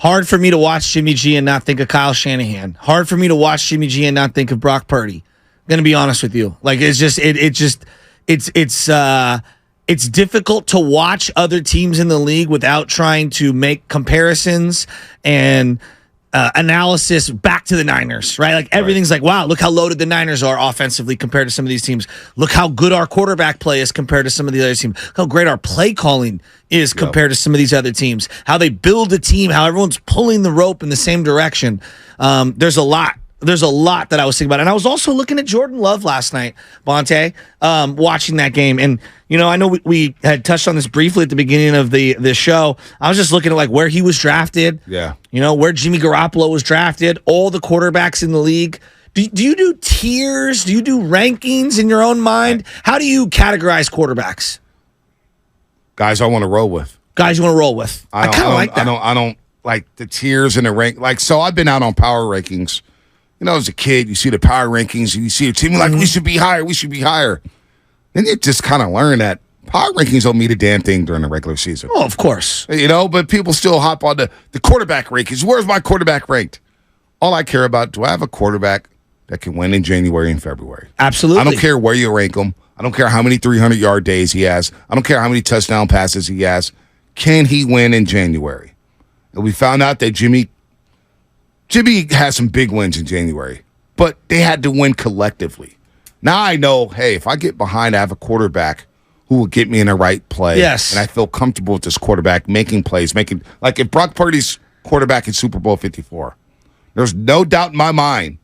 Hard for me to watch Jimmy G and not think of Kyle Shanahan. Hard for me to watch Jimmy G and not think of Brock Purdy. I'm gonna be honest with you. Like it's difficult to watch other teams in the league without trying to make comparisons and analysis back to the Niners, right? Like everything's like, wow, look how loaded the Niners are offensively compared to some of these teams. Look how good our quarterback play is compared to some of the other teams. Look how great our play calling is compared to some of these other teams. How they build a team, how everyone's pulling the rope in the same direction. There's a lot that I was thinking about. And I was also looking at Jordan Love last night, Bonte, watching that game. And, I know we had touched on this briefly at the beginning of the show. I was just looking at like where he was drafted. Yeah. Where Jimmy Garoppolo was drafted, all the quarterbacks in the league. Do you do tiers? Do you do rankings in your own mind? How do you categorize quarterbacks? Guys I want to roll with. Guys you want to roll with. I kind of like that. I don't like the tiers and the rank. Like, so I've been out on power rankings. As a kid, you see the power rankings and you see a team like, we should be higher. Then you just kind of learn that power rankings don't mean a damn thing during the regular season. Oh, of course. But people still hop on the quarterback rankings. Where's my quarterback ranked? All I care about, do I have a quarterback that can win in January and February? Absolutely. I don't care where you rank him. I don't care how many 300-yard days he has. I don't care how many touchdown passes he has. Can he win in January? And we found out that Jimmy has some big wins in January, but they had to win collectively. Now I know, hey, if I get behind, I have a quarterback who will get me in the right play. Yes. And I feel comfortable with this quarterback making plays, like if Brock Purdy's quarterback in Super Bowl 54, there's no doubt in my mind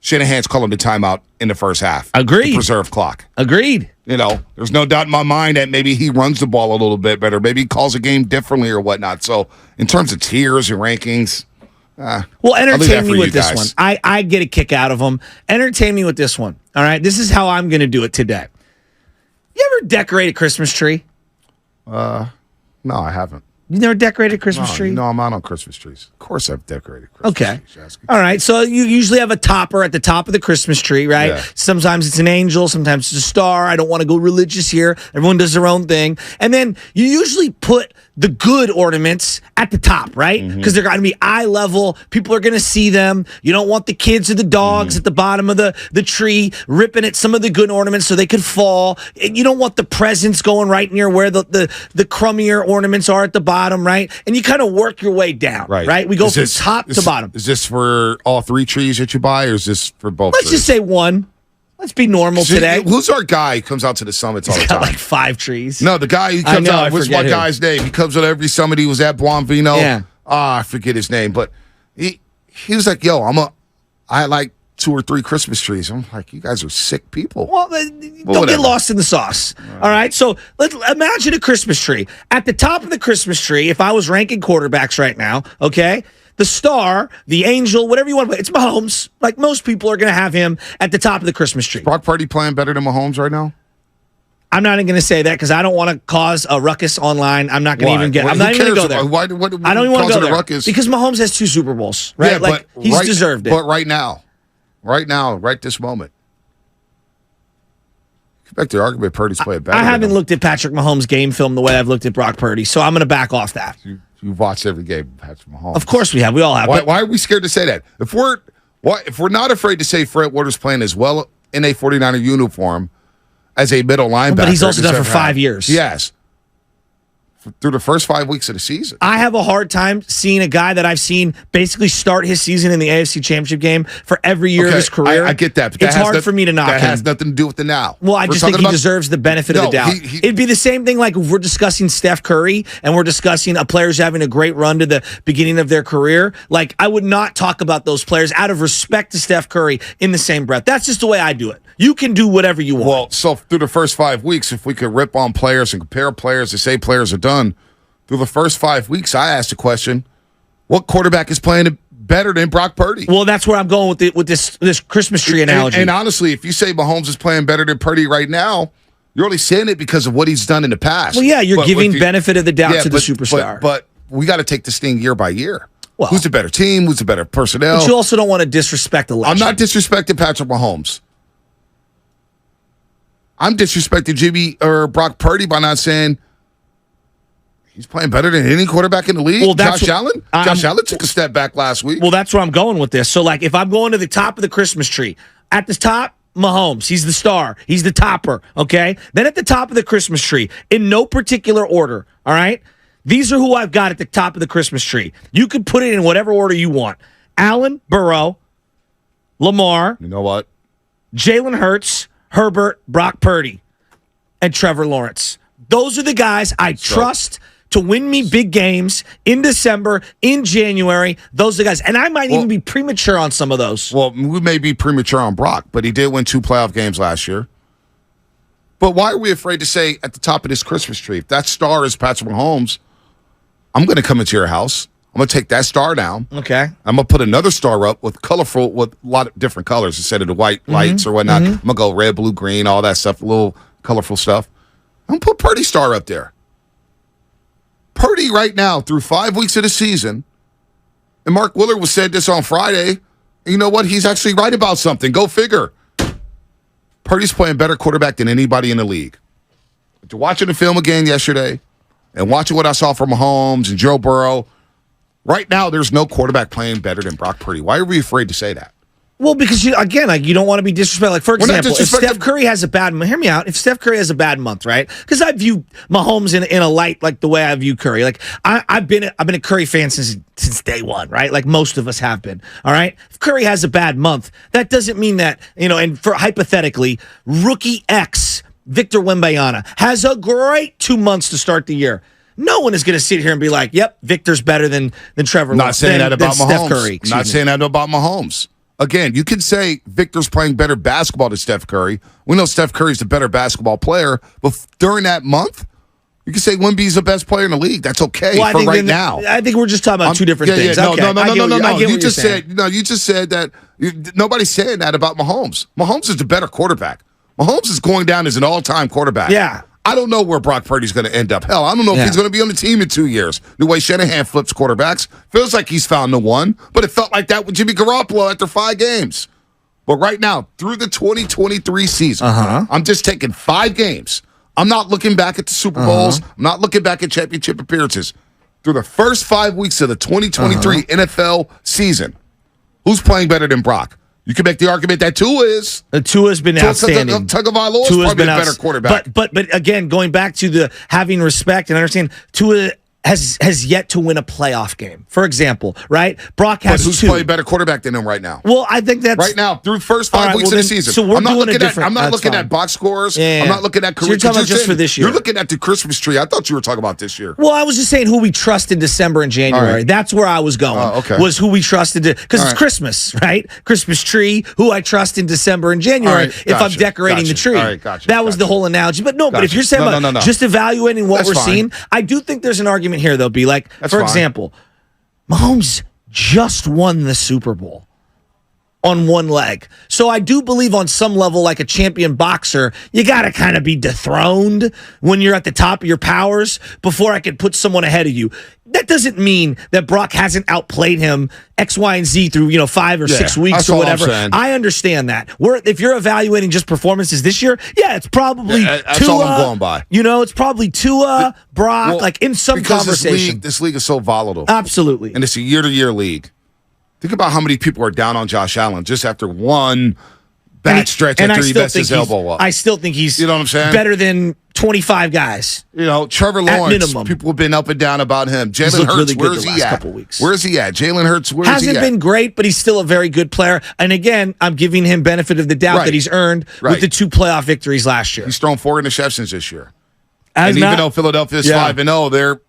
Shanahan's calling the timeout in the first half. Agreed. To preserve clock. Agreed. There's no doubt in my mind that maybe he runs the ball a little bit better. Maybe he calls a game differently or whatnot. So in terms of tiers and rankings, well, entertain me with this one. I get a kick out of them. Entertain me with this one. All right, this is how I'm going to do it today. You ever decorate a Christmas tree? No, I haven't. You never decorated a Christmas tree? No, I'm out on Christmas trees. Of course I've decorated Christmas trees. All right, so you usually have a topper at the top of the Christmas tree, right? Yeah. Sometimes it's an angel, sometimes it's a star. I don't want to go religious here. Everyone does their own thing. And then you usually put the good ornaments at the top, right? Because they're going to be eye level. People are going to see them. You don't want the kids or the dogs at the bottom of the tree ripping at some of the good ornaments so they could fall. You don't want the presents going right near where the crummier ornaments are at the bottom, right? And you kind of work your way down, right? We go from top to bottom. Is this for all three trees that you buy, or is this for both Let's just say one. Let's be normal today. Who's our guy who comes out to the summits all the time? Like 5 trees. No, the guy who comes out. What's my guy's name? He comes on every summit. He was at Buonvino. Yeah. I forget his name, but he was like, "Yo, I like 2 or 3 Christmas trees." I'm like, "You guys are sick people." Well, don't get lost in the sauce. All right. So let's imagine a Christmas tree. At the top of the Christmas tree, if I was ranking quarterbacks right now, okay, the star, the angel, whatever you want to put, it's Mahomes. Like most people are going to have him at the top of the Christmas tree. Is Brock Purdy playing better than Mahomes right now? I'm not even going to say that because I don't want to cause a ruckus online. I'm not going to even get. I'm not even going to go there. Why, I don't even want to go there ruckus? Because Mahomes has 2 Super Bowls, right? Yeah, like he's deserved it. But right now, right this moment, back to the argument, Purdy's playing better. I haven't looked at Patrick Mahomes' game film the way I've looked at Brock Purdy, so I'm going to back off that. You've watched every game, Patrick Mahomes. Of course we have. We all have. Why are we scared to say that? If we're not afraid to say Fred Warner's playing as well in a 49er uniform as a middle linebacker. But he's also done for 5 years. Yes. Through the first 5 weeks of the season. I have a hard time seeing a guy that I've seen basically start his season in the AFC Championship game for every year of his career. I get that. But it's hard for me to knock him. That has nothing to do with the now. Well, I just think he deserves the benefit of the doubt. It'd be the same thing like if we're discussing Steph Curry and we're discussing a player's having a great run to the beginning of their career. Like, I would not talk about those players out of respect to Steph Curry in the same breath. That's just the way I do it. You can do whatever you want. Well, so through the first 5 weeks, if we could rip on players and compare players to say players are done, through the first 5 weeks, I asked the question, what quarterback is playing better than Brock Purdy? Well, that's where I'm going with this Christmas tree analogy. And honestly, if you say Mahomes is playing better than Purdy right now, you're only saying it because of what he's done in the past. Well, yeah, you're giving benefit of the doubt to the superstar. But we got to take this thing year by year. Well, who's the better team? Who's the better personnel? But you also don't want to disrespect the legend. I'm not disrespecting Patrick Mahomes. I'm disrespecting Jimmy or Brock Purdy by not saying He's playing better than any quarterback in the league. Well, Josh Allen? Josh Allen took a step back last week. Well, that's where I'm going with this. So, like, if I'm going to the top of the Christmas tree, at the top, Mahomes. He's the star. He's the topper, okay? Then at the top of the Christmas tree, in no particular order, all right? These are who I've got at the top of the Christmas tree. You can put it in whatever order you want. Allen, Burrow, Lamar. You know what? Jalen Hurts, Herbert, Brock Purdy, and Trevor Lawrence. Those are the guys I trust to win me big games in December, in January. Those are the guys. And I might even be premature on some of those. Well, we may be premature on Brock, but he did win 2 playoff games last year. But why are we afraid to say at the top of this Christmas tree, if that star is Patrick Mahomes, I'm going to come into your house. I'm going to take that star down. Okay. I'm going to put another star up with a lot of different colors instead of the white lights or whatnot. I'm going to go red, blue, green, all that stuff, a little colorful stuff. I'm going to put Purdy star up there. Purdy right now, through 5 weeks of the season, and Mark Willard said this on Friday, you know what? He's actually right about something. Go figure. Purdy's playing better quarterback than anybody in the league. After watching the film again yesterday and watching what I saw from Mahomes and Joe Burrow, right now there's no quarterback playing better than Brock Purdy. Why are we afraid to say that? Well, because you don't want to be disrespectful. Like, for example, if Steph Curry has a bad month, hear me out. If Steph Curry has a bad month, right? Because I view Mahomes in a light like the way I view Curry. Like, I've been a Curry fan since day one, right? Like most of us have been. All right. If Curry has a bad month, that doesn't mean that, and for hypothetically, rookie X, Victor Wembanyama, has a great 2 months to start the year. No one is going to sit here and be like, "Yep, Victor's better than Trevor." Not saying that about Mahomes. Steph Curry. Not saying that about Mahomes. Again, you can say Victor's playing better basketball than Steph Curry. We know Steph Curry's the better basketball player, but during that month, you can say Wemby's the best player in the league. That's okay for right now. I think we're just talking about two different things. No. You just said that. Nobody's saying that about Mahomes. Mahomes is the better quarterback. Mahomes is going down as an all-time quarterback. Yeah. I don't know where Brock Purdy's going to end up. Hell, I don't know if he's going to be on the team in 2 years. The way Shanahan flips quarterbacks, feels like he's found the one, but it felt like that with Jimmy Garoppolo after 5 games. But right now, through the 2023 season, I'm just taking 5 games. I'm not looking back at the Super Bowls. I'm not looking back at championship appearances. Through the first 5 weeks of the 2023 NFL season, who's playing better than Brock? You can make the argument that Tua has been outstanding. Tagovailoa is probably a better quarterback. But again, going back to the having respect and understand, Tua has yet to win a playoff game. For example, right? Brock has who's 2. playing better quarterback than him right now? Well, I think that's right now through the first 5 weeks of the season. So I'm not looking at box scores. I'm not looking at career. So you're talking about just for this year. You're looking at the Christmas tree. I thought you were talking about this year. Well, I was just saying who we trust in December and January. Right. That's where I was going. Okay. Was who we trusted because it's Christmas, right? Christmas tree. Who I trust in December and January if I'm decorating the tree. That was the whole analogy. But but if you're saying about just evaluating what we're seeing, I do think there's an argument here though. Be like. For example, Mahomes just won the Super Bowl on one leg. So I do believe on some level, like a champion boxer, you got to kind of be dethroned when you're at the top of your powers before I can put someone ahead of you. That doesn't mean that Brock hasn't outplayed him X, Y, and Z through 5 or 6 weeks or whatever. I understand that. If you're evaluating just performances this year, it's probably that's Tua, all I'm going by. It's probably Tua, Brock, like in some conversation. This league is so volatile. Absolutely. And it's a year-to-year league. Think about how many people are down on Josh Allen just after one bad stretch after he messed his elbow up. I still think he's what I'm saying? Better than 25 guys. Trevor Lawrence, people have been up and down about him. Jalen Hurts, where's he at? Where's he at? Jalen Hurts, where's he at? Hasn't been great, but he's still a very good player. And again, I'm giving him benefit of the doubt that he's earned with the 2 playoff victories last year. He's thrown 4 interceptions this year. Even though Philadelphia's 5-0, they're,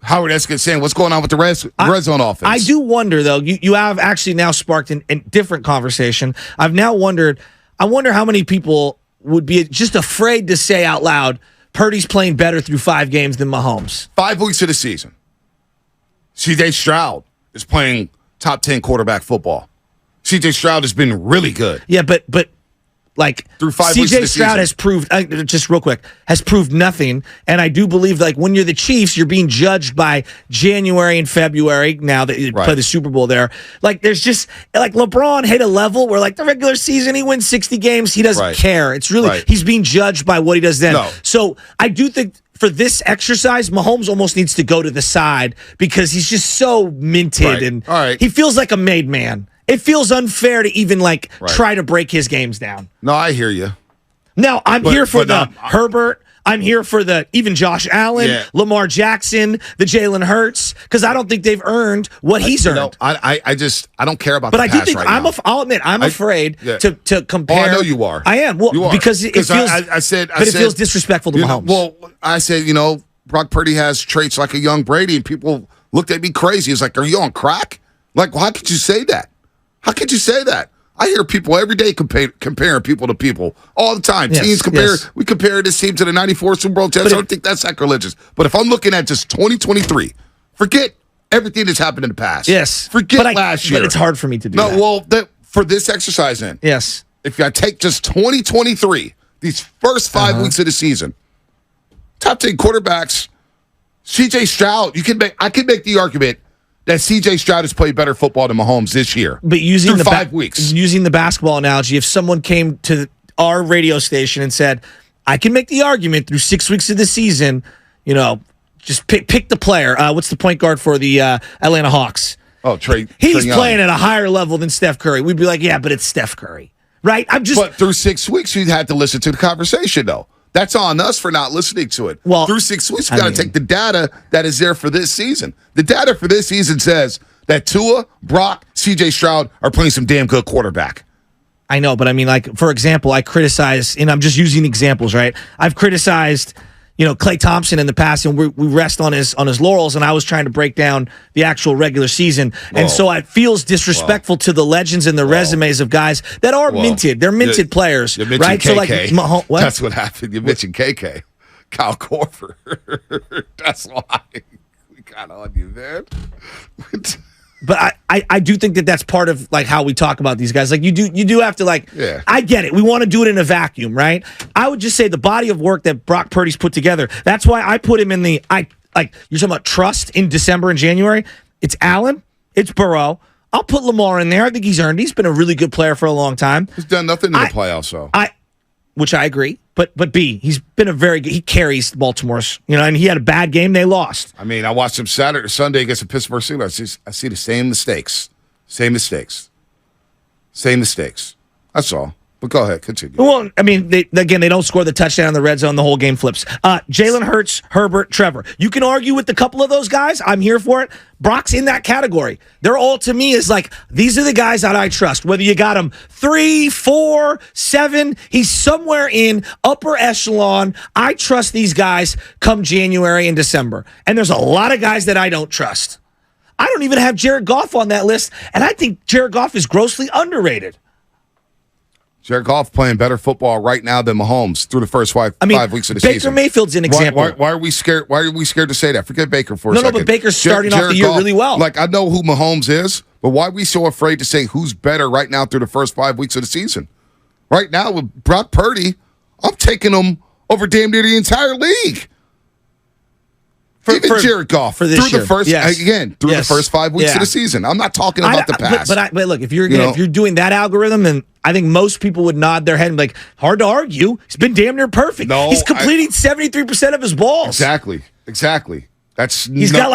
Howard Eskin saying, what's going on with the red zone offense? I do wonder, though. You have actually now sparked a different conversation. I've now wondered, I wonder how many people would be just afraid to say out loud, Purdy's playing better through 5 games than Mahomes. 5 weeks of the season. C.J. Stroud is playing top 10 quarterback football. C.J. Stroud has been really good. Yeah, but like through 5 weeks of the CJ Stroud season. has proved just real quick has proved nothing, and I do believe like when you're the Chiefs, you're being judged by January and February. Now that you play the Super Bowl there, like there's just like LeBron hit a level where like the regular season he wins 60 games, he doesn't care. It's really he's being judged by what he does then. So I do think for this exercise, Mahomes almost needs to go to the side because he's just so minted Right. and All right. he feels like a made man. It feels unfair to even Right. try to break his games down. No, I hear you. Now, I'm here for the but, Herbert. I'm here for the even Josh Allen, Yeah. Lamar Jackson, the Jalen Hurts, because I don't think they've earned what he's earned. No, I don't care about But the I do pass think right I'm. now. I'll admit I'm afraid yeah. to compare. Oh, I know you are. I am. Well, You are. because it 'Cause feels. I said, but it feels disrespectful to Mahomes. Well, I said, Brock Purdy has traits like a young Brady, and people looked at me crazy. It's like, are you on crack? Like, how could you say that? How could you say that? I hear people every day comparing people to people all the time. Yes, Teams compare. yes. We compare this team to the '94 Super Bowl champs. I don't think that's sacrilegious. But if I'm looking at just 2023, forget everything that's happened in the past. Yes. Forget last year. But it's hard for me to do that. No, well, for this exercise, then. Yes. If I take just 2023, these first 5 weeks of the season, top 10 quarterbacks, C.J. Stroud, I can make the argument that C.J. Stroud has played better football than Mahomes this year. But using through the 5 weeks. using the basketball analogy, if someone came to our radio station and said, I can make the argument through 6 weeks of the season, just pick the player. What's the point guard for the Atlanta Hawks? Oh, Trey. He's Trey playing Young. at a higher level than Steph Curry. We'd be like, yeah, but it's Steph Curry. Right? But through 6 weeks, you had to listen to the conversation, though. That's on us for not listening to it. Well, through 6 weeks, we got to take the data that is there for this season. The data for this season says that Tua, Brock, C.J. Stroud are playing some damn good quarterback. I know, but I mean, for example, I criticize, and I'm just using examples, right? I've criticized, Klay Thompson in the past, and we rest on his laurels, and I was trying to break down the actual regular season. And so it feels disrespectful to the legends and the resumes of guys that are minted. They're minted players, you right? KK. So what? That's what happened. You mentioned KK. Kyle Korver. That's why we got on you, man. But I do think that's part of how we talk about these guys. You do have to Yeah. I get it. We want to do it in a vacuum, right? I would just say the body of work that Brock Purdy's put together. That's why I put him in the you're talking about trust in December and January. It's Allen, it's Burrow. I'll put Lamar in there. I think he's earned. He's been a really good player for a long time. He's done nothing in the playoffs, though. Which I agree. But B, he's been he carries Baltimore's, and he had a bad game. They lost. I mean, I watched him Sunday against the Pittsburgh Steelers. I see the same mistakes. That's all. But go ahead, continue. Well, I mean, they don't score the touchdown in the red zone. The whole game flips. Jalen Hurts, Herbert, Trevor. You can argue with a couple of those guys. I'm here for it. Brock's in that category. They're all, to me, is these are the guys that I trust. Whether you got him 3, 4, 7, he's somewhere in upper echelon. I trust these guys come January and December. And there's a lot of guys that I don't trust. I don't even have Jared Goff on that list, and I think Jared Goff is grossly underrated. Jared Goff playing better football right now than Mahomes through the first 5 weeks of the season. Baker Mayfield's an example. Why are we scared? Why are we scared to say that? Forget Baker for a second. No, but Baker's starting off the year really well. I know who Mahomes is, but why are we so afraid to say who's better right now through the first 5 weeks of the season? Right now with Brock Purdy, I'm taking him over damn near the entire league. Even Jared Goff for this through year. the first the first 5 weeks of the season. I'm not talking about the past. But look, if you're doing that algorithm, then I think most people would nod their head and be like, hard to argue. He's been damn near perfect. No, he's completing 73% of his balls. Exactly. He's got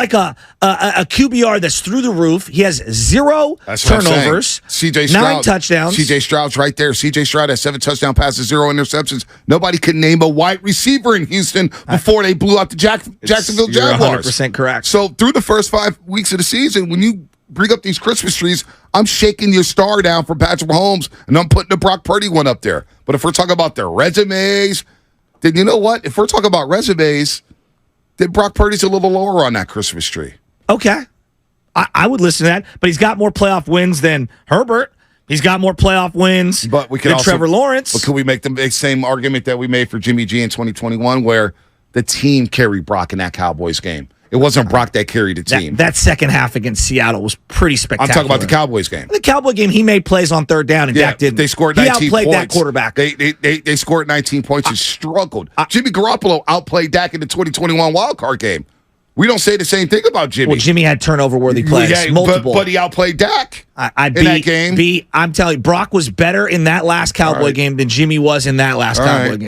a QBR that's through the roof. He has 0 turnovers, CJ Stroud, 9 touchdowns. CJ Stroud's right there. CJ Stroud has 7 touchdown passes, 0 interceptions. Nobody could name a wide receiver in Houston before they blew out the Jacksonville Jaguars. You're 100% correct. So through the first 5 weeks of the season, when you bring up these Christmas trees, I'm shaking your star down for Patrick Mahomes, and I'm putting the Brock Purdy one up there. But if we're talking about their resumes, then you know what? If we're talking about resumes, then Brock Purdy's a little lower on that Christmas tree. Okay. I would listen to that, but he's got more playoff wins than Herbert. He's got more playoff wins but we can than Trevor Lawrence. But could we make the same argument that we made for Jimmy G in 2021 where the team carried Brock in that Cowboys game? It wasn't Brock that carried the team. That second half against Seattle was pretty spectacular. I'm talking about the Cowboys game. The Cowboy game, he made plays on third down, and Dak didn't. They scored 19 points. He outplayed that quarterback. They scored 19 points and struggled. Jimmy Garoppolo outplayed Dak in the 2021 wildcard game. We don't say the same thing about Jimmy. Well, Jimmy had turnover-worthy plays, multiple. But he outplayed Dak in that game. I'm telling you, Brock was better in that last Cowboy game than Jimmy was in that last Cowboy game.